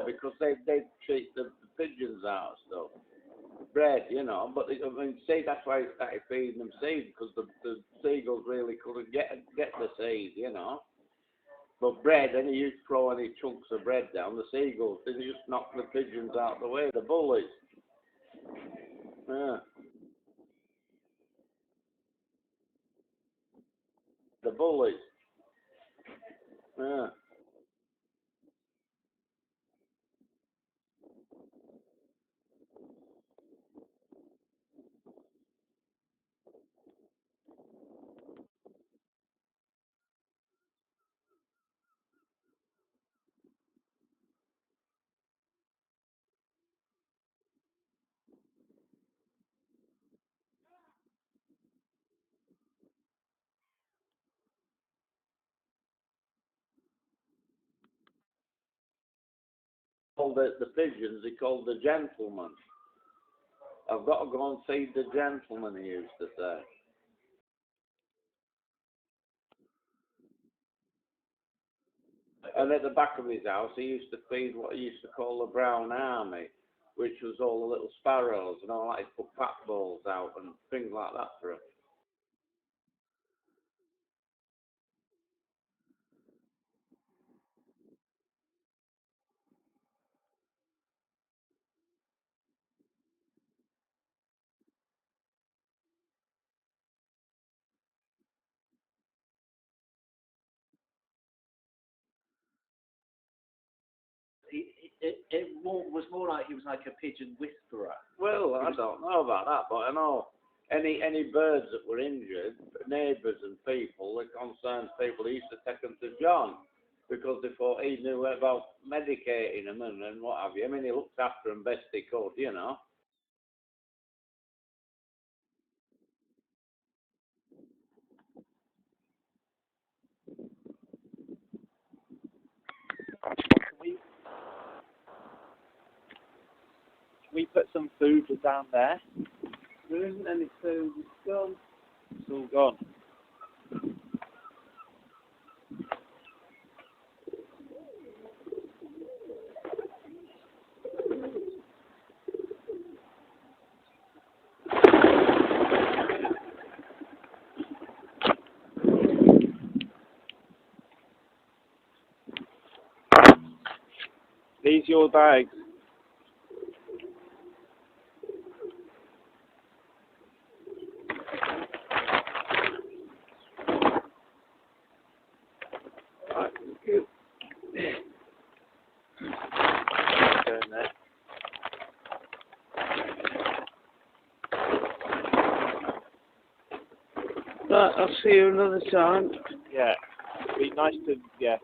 because they treat the pigeons out and stuff. Bread, you know, but I mean, seed. That's why I started feeding them seed because the seagulls really couldn't get the seed, you know. But bread, then you throw any chunks of bread down, the seagulls, they just knock the pigeons out of the way, the bullies. Yeah. The bullies. Yeah. Called the pigeons, he called the gentleman. I've got to go and feed the gentleman, he used to say. And at the back of his house, he used to feed what he used to call the brown army, which was all the little sparrows and all that. He'd put pat balls out and things like that for them. Was more like he was like a pigeon whisperer. Well, I don't know about that, but I know any birds that were injured, neighbours and people, the concerned people, he used to take them to John because they thought he knew about medicating them and what have you. I mean, he looked after them best he could, you know. We put some food down there. There isn't any food. It's gone. It's all gone. These your bags. Right, thank you. Going there. Right, I'll see you another time. Yeah. Be nice to, yeah.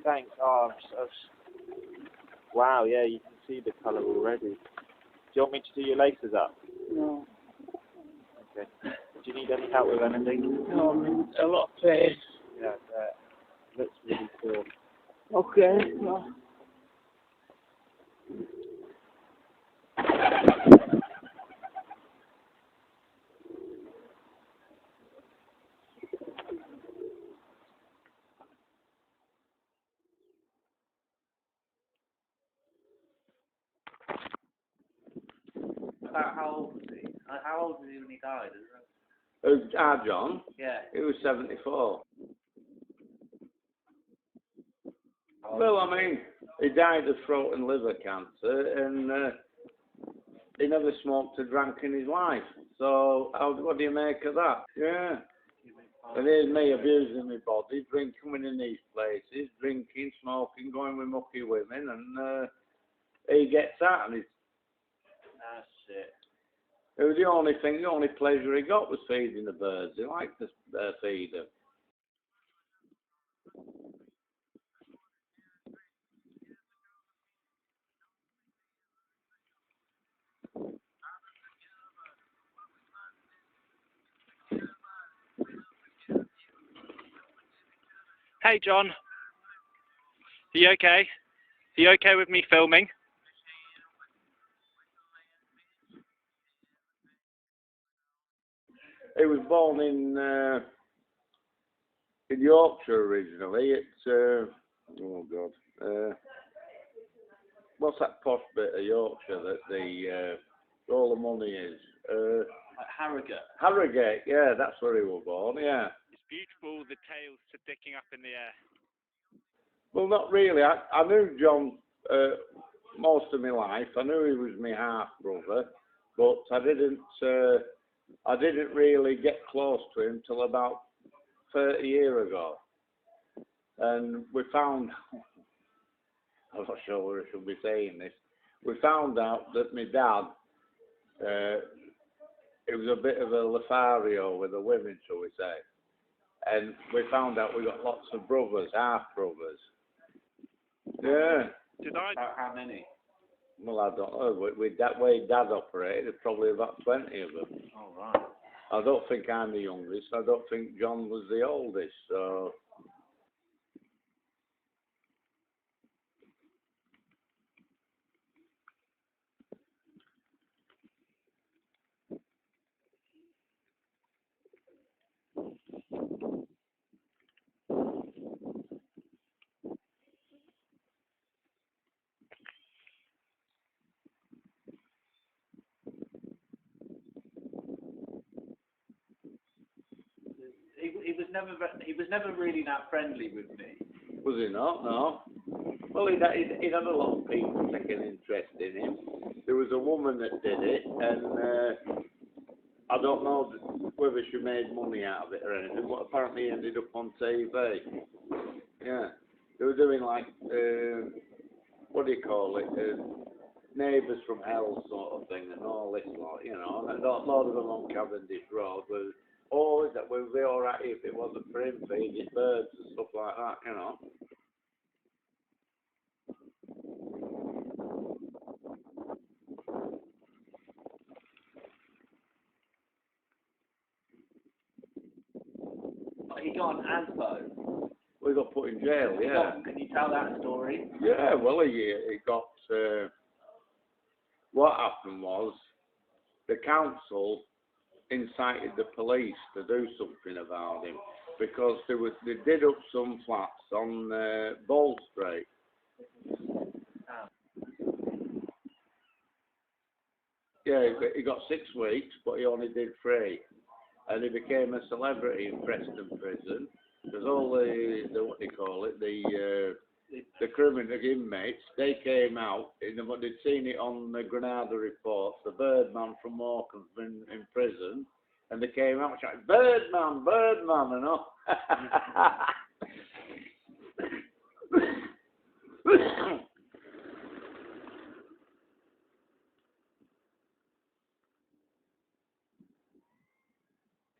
Thanks. Oh, wow, yeah, you can see the colour already. Do you want me to do your laces up? No, Okay. Do you need any help with anything? no, I'm in a lot of pain. Yeah, looks really cool. Okay, no. About how old was he? How old was he when he died? John, Yeah. he was 74. Well, I mean, he died of throat and liver cancer, and he never smoked or drank in his life. So, what do you make of that? Yeah. And here's me abusing my body, coming in these places, drinking, smoking, going with mucky women, and he gets that, and That's it. it was the only pleasure he got was feeding the birds. He liked to feed them. Hey, John. Are you okay? Are you okay with me filming? He was born in Yorkshire originally. It's oh God, what's that posh bit of Yorkshire that the all the money is? Like Harrogate. Harrogate, yeah, that's where he was born, yeah. It's beautiful, the tails sticking up in the air. Well, not really. I knew John most of my life. I knew he was my half brother, but I didn't really get close to him till about 30 years ago. And we found, I'm not sure whether I should be saying this, we found out that my dad, it was a bit of a Lothario with the women, shall we say. And we found out we got lots of brothers, half brothers. Yeah. Did I? How many? Well, I don't know. With that way Dad operated, there's probably about 20 of them. Oh, right. I don't think I'm the youngest. I don't think John was the oldest. So. He was never really that friendly with me. Was he not? No. Well, he'd had a lot of people taking interest in him. There was a woman that did it, and I don't know whether she made money out of it or anything, but apparently he ended up on TV. Yeah. They were doing like, what do you call it? Neighbours from Hell sort of thing, and all this lot, you know. And a lot of them on Cavendish Road were. Oh, that would be all right if it wasn't for him feeding birds and stuff like that, you know. He got an ASBO. We got put in jail, yeah. Can you tell that story? Yeah, well, he got. What happened was the council incited the police to do something about him because they did up some flats on Ball Street. Yeah, he got 6 weeks, but he only did 3, and he became a celebrity in Preston Prison because all the what do you call it, the criminal inmates, they came out and they'd seen it on the Granada reports, the Birdman from Morecambe's been in prison. And they came out and shouted, Birdman, Birdman, and all.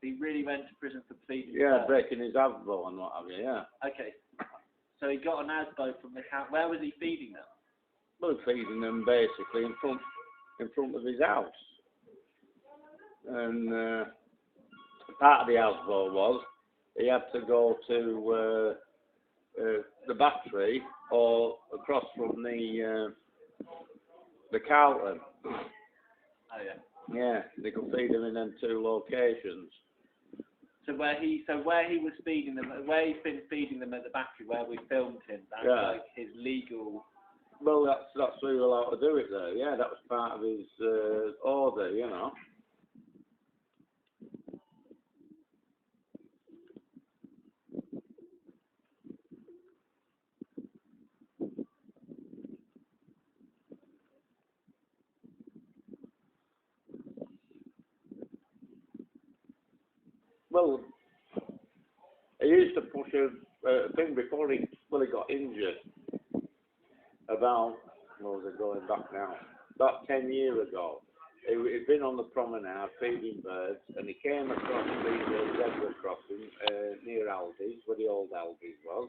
He really went to prison for pleading. Yeah, breaking his ASBO and what have you, yeah. Okay. So he got an ASBO from the house. Where was he feeding them? Well, feeding them basically in front of his house. And part of the ASBO was he had to go to the Battery or across from the Carlton. Oh yeah. Yeah, they could feed him in them 2 locations. So where he was feeding them, where he's been feeding them at the Battery, where we filmed him, that's like his legal. Well, that's where he was allowed to do it there. Yeah, that was part of his order, you know. Well, he used to push a thing before he got injured. About, what was it going back now? About 10 years ago. He'd been on the promenade feeding birds, and he came across the zebra crossing near Aldi's, where the old Aldi's was,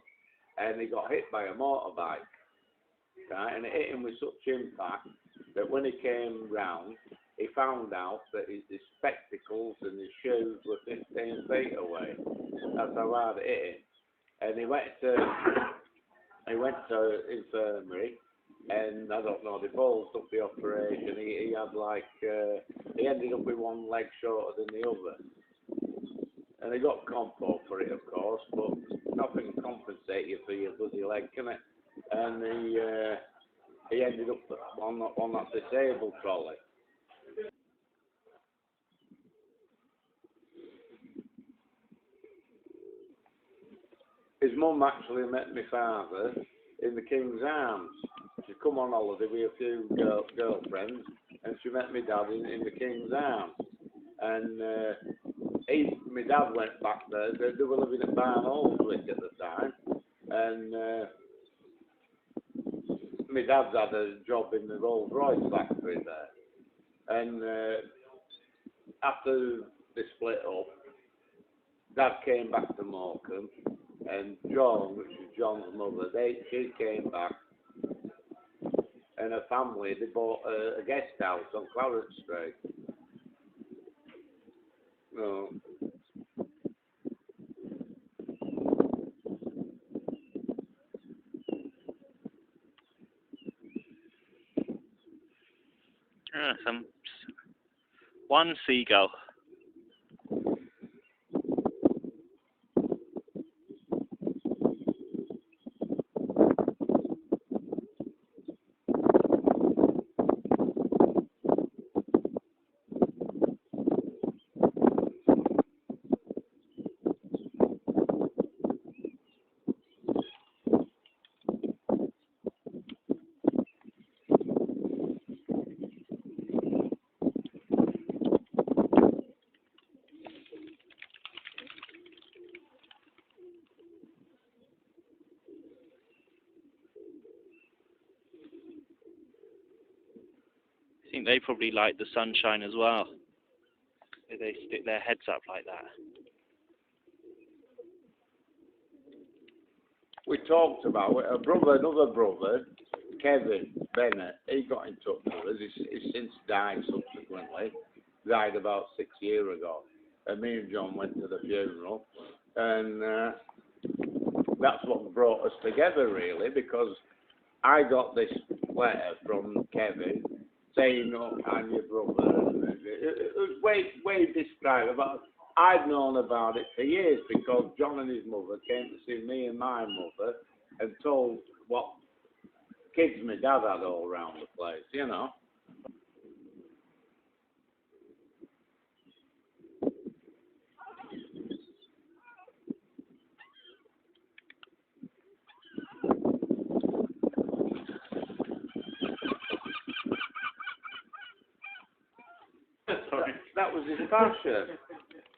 and he got hit by a motorbike. Right, and it hit him with such impact that when he came round, he found out that his spectacles and his shoes were 15 feet away. That's how hard it hit him. And he went to infirmary, and I don't know, they bolted up the operation. He had like, he ended up with one leg shorter than the other. And he got compo for it, of course, but nothing can compensate you for your bloody leg, can it? And he he ended up on that disabled trolley. His mum actually met my father in the King's Arms. She'd come on holiday with a few girlfriends, and she met my dad in the King's Arms. And my dad went back there. They were living at Barn Aldwick at the time, and my dad's had a job in the Rolls Royce factory there. And after they split up, Dad came back to Morecambe, and John, which is John's mother, she came back, and her family, they bought a guest house on Clarence Street. No. One seagull. I think they probably like the sunshine as well. They stick their heads up like that. We talked about it. Another brother, Kevin Bennett, he got in touch with us. He's since died subsequently. Died about 6 years ago. And me and John went to the funeral. And that's what brought us together, really, because I got this letter from Kevin saying, "Oh, I'm your brother." And it was way described. I'd known about it for years because John and his mother came to see me and my mother and told what kids my dad had all around the place, you know. Sorry. That was his passion.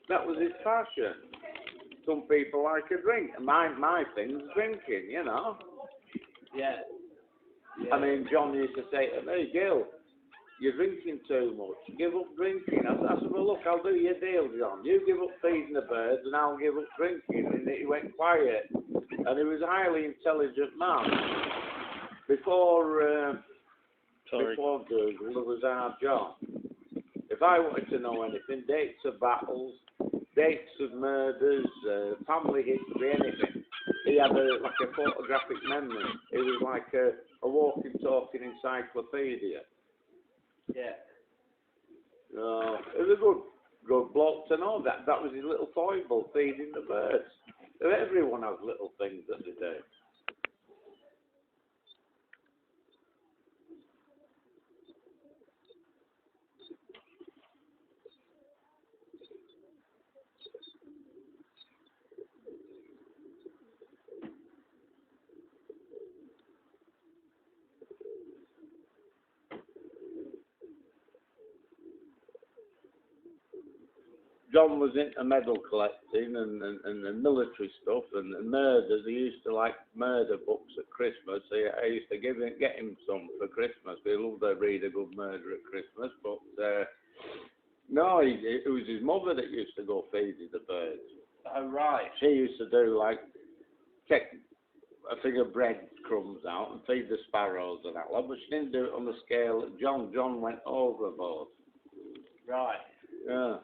That was his passion. Some people like a drink. My thing's drinking, you know. Yeah. I mean, John used to say to me, "Gil, you're drinking too much. Give up drinking." I said, "Well, look, I'll do your deal, John. You give up feeding the birds and I'll give up drinking." And he went quiet. And he was a highly intelligent man. Before Google, there was our John. If I wanted to know anything, dates of battles, dates of murders, family history, anything, he had like a photographic memory. He was like a walking, talking encyclopedia. Yeah. It was a good bloke to know that. That was his little foible, feeding the birds. Everyone has little things that they do. John was into medal collecting and military stuff and murders. He used to like murder books at Christmas. I used to get him some for Christmas. He loved to read a good murder at Christmas. But no, it was his mother that used to go feeding the birds. Oh, right. She used to do like take a thing of bread crumbs out and feed the sparrows and that lot. But she didn't do it on the scale that John went overboard. Right. Yeah.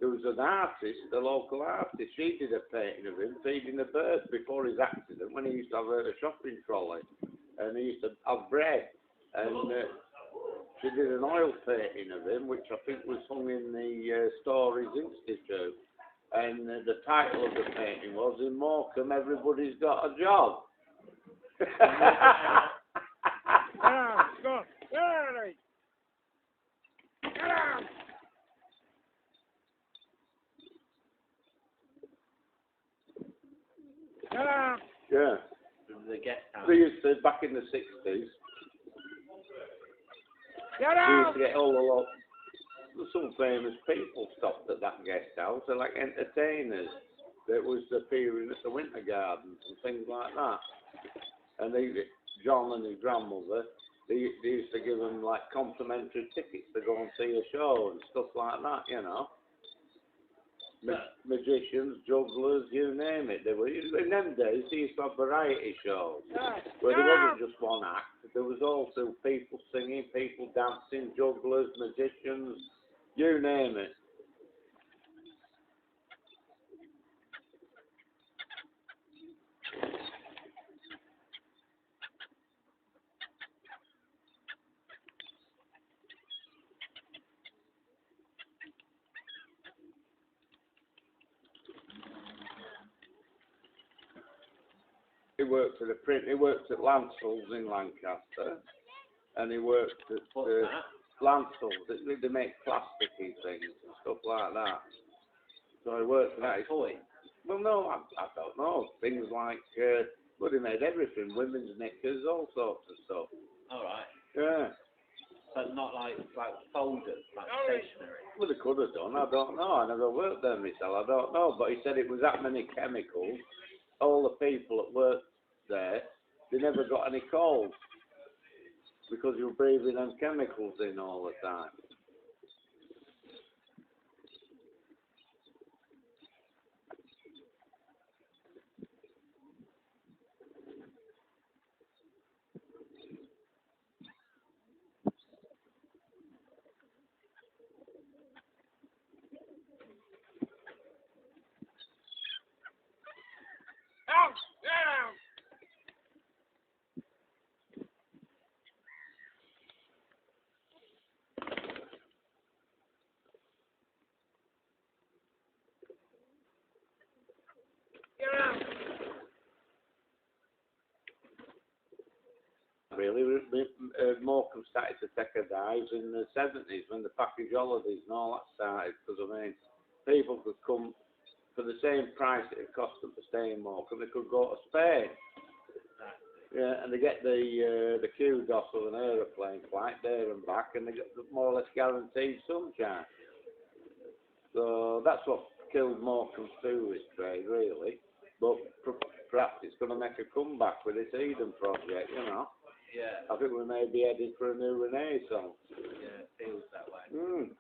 There was an artist, a local artist, she did a painting of him feeding the birds before his accident when he used to have a shopping trolley and he used to have bread. And she did an oil painting of him, which I think was hung in the Stories Institute. and the title of the painting was "In Morecambe, Everybody's Got a Job." Go. Yeah. The guest house. They used to, back in the 60s, they used to get all the lot, some famous people stopped at that guest house, they're like entertainers that was appearing at the Winter Gardens and things like that. And John and his grandmother, they used to give them like complimentary tickets to go and see a show and stuff like that, you know. Magicians, jugglers, you name it. They were, in them days, they used to have variety shows where there wasn't just one act. There was also people singing, people dancing, jugglers, magicians, you name it. He worked at he worked at Lancels in Lancaster, and he worked at Lancels. They make plasticky things and stuff like that. So he worked at that. Toy. Well, no, I don't know. Things like, well, he made everything, women's knickers, all sorts of stuff. All right. Yeah. But not like folders, like stationery. Well, they could have done. I don't know. I never worked there myself. I don't know. But he said it was that many chemicals. All the people that worked there, they never got any colds because you were breathing them chemicals in all the time. Really, Morecambe started to take a dive in the 70s when the package holidays and all that started, because I mean, people could come for the same price it cost them to stay in Morecambe, they could go to Spain. Yeah, and they get the kudos of an aeroplane flight there and back, and they get more or less guaranteed sunshine. So that's what killed Morecambe's tourist trade, really. But perhaps it's going to make a comeback with this Eden project, you know. Yeah. I think we may be heading for a new renaissance. Yeah, it feels that way. Mm.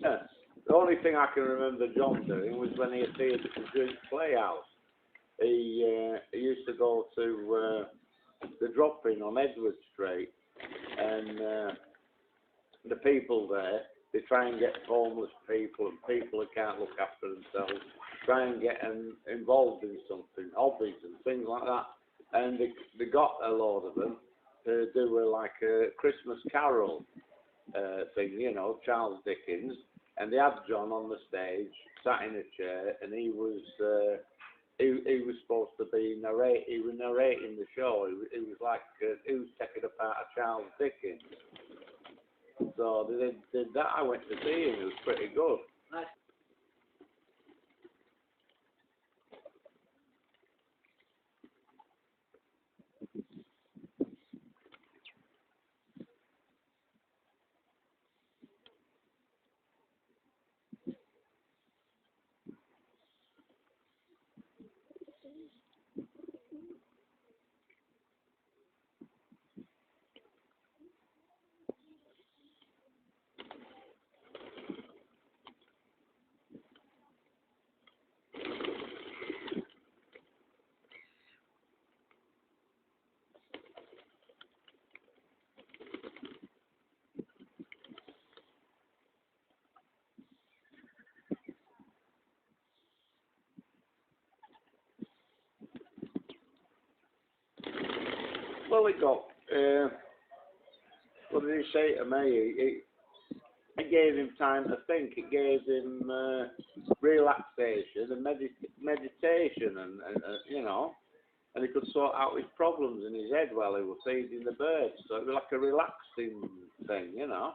Yeah. The only thing I can remember John doing was when he appeared at the Duke Playhouse. He used to go to the drop-in on Edward Street, and the people there, they try and get homeless people and people who can't look after themselves, try and get them involved in something, hobbies and things like that. And they got a load of them to do like a Christmas Carol thing, you know, Charles Dickens. And they had John on the stage, sat in a chair, and he was supposed to be he was narrating the show. He was like he was taking a part of Charles Dickens. So they did that. I went to see him. It was pretty good. Well, he got. What did he say to me? It gave him time to think. It gave him relaxation and meditation, and you know, and he could sort out his problems in his head while he was feeding the birds. So it was like a relaxing thing, you know.